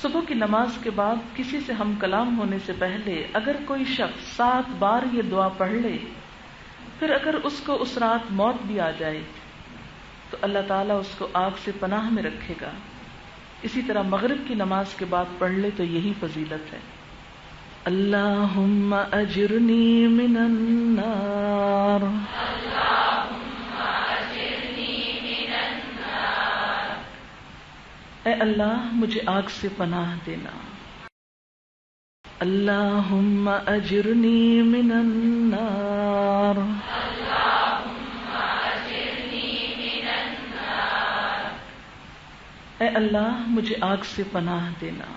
صبح کی نماز کے بعد کسی سے ہم کلام ہونے سے پہلے اگر کوئی شخص 7 بار یہ دعا پڑھ لے، پھر اگر اس کو اس رات موت بھی آ جائے تو اللہ تعالیٰ اس کو آگ سے پناہ میں رکھے گا. اسی طرح مغرب کی نماز کے بعد پڑھ لے تو یہی فضیلت ہے. اللہم اجرنی من النار، اے اللہ مجھے آگ سے پناہ دینا. اللہم اجرنی من النار، اے اللہ مجھے آگ سے پناہ دینا.